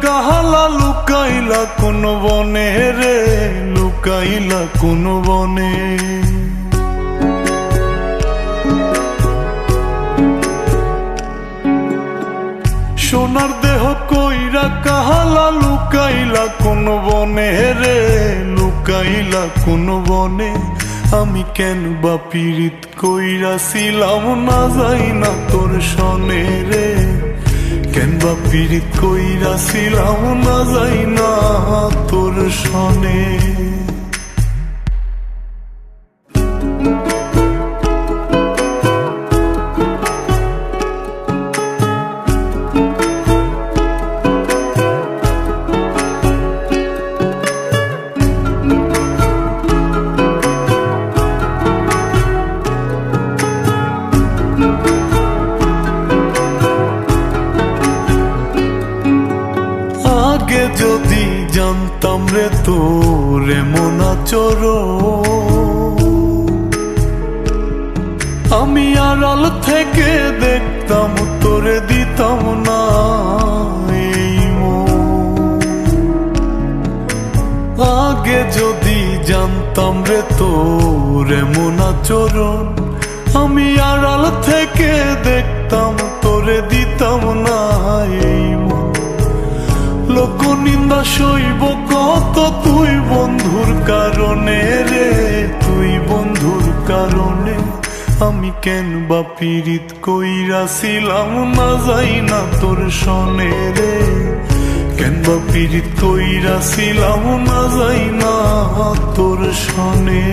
কাহালা লুকাইলা কোন বনে রে, লুকাইলা কোন বনে। সোনার দেহ কইরা কাহালা লুকাইলা কোন বনে রে, লুকাইলা কোন বনে। আমি কেন বা পীড়িত কইরাছিলাম না যাই না তোর সনে রে, কেন বা পীড়িত কইরাছিলাম না যাই না তোর সনে। আগে যদি জানতাম রে তোর এমন আচরণ, আমি আড়াল থেকে দেখতাম তোরে দিতাম না এই মন। আগে যদি জানতাম রে তোর এমন আচরণ, আমি আড়াল থেকে দেখতাম তোরে দিতাম না এই মন। লোক নিন্দা সইব কত তুই বন্ধুর কারণে রে, তুই বন্ধুর কারণে। আমি কেন বা পীড়িত কইরাছিলাম না যাই না তোর সনে রে, কেন বা পীড়িত কইরাছিলাম না যাই না তোর সনে।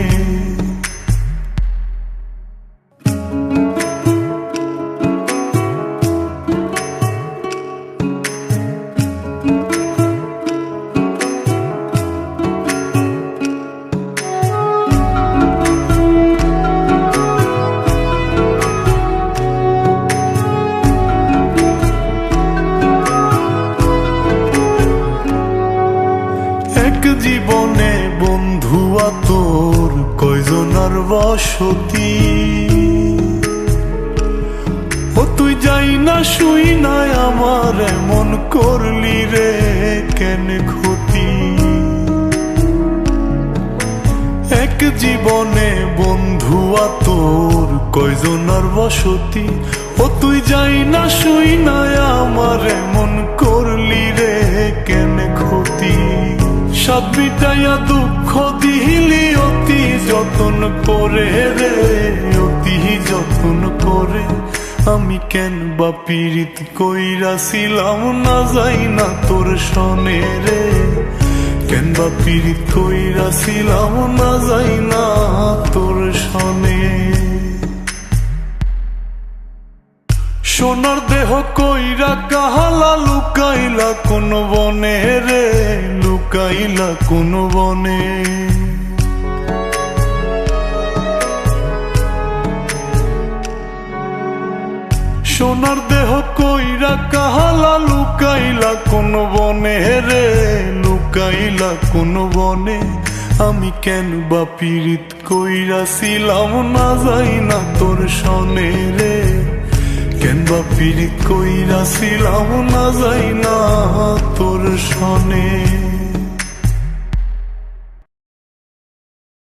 জীবনে বন্ধুয়া তোর কয়জনার বসতি, ও তুই যাই না শুই নাই আমার এমন করলি রে কেন ক্ষতি। এক জীবনে বন্ধুয়া তোর কয়জনার বসতি, ও তুই যাই না শুই নাই আমার এমন করলি রে কেন ক্ষতি। সব মিটাইয়া দুঃখ দিলি অতি যতন করে রে, অতি যতন করে। আমি কেন বা পীড়িত কইরাছিলাম না যাই না তোর সনে রে, কেন বা পীড়িত কইরাছিলাম না যাই না তোর সনে। সোনার দেহ কইরা কাহালা লুকাইলা কোন বনে রে, লুকাইলা কোন বনে। সোনার দেহ কইরা কাহালা লুকাইলা কোন বনে রে, লুকাইলা কোন বনে। আমি কেন বা পীড়িত কইরাছিলাম না যাই না তোর সনে রে, কেন বা পীড়িত কইরাছিলাম না যাই না তোর সনে।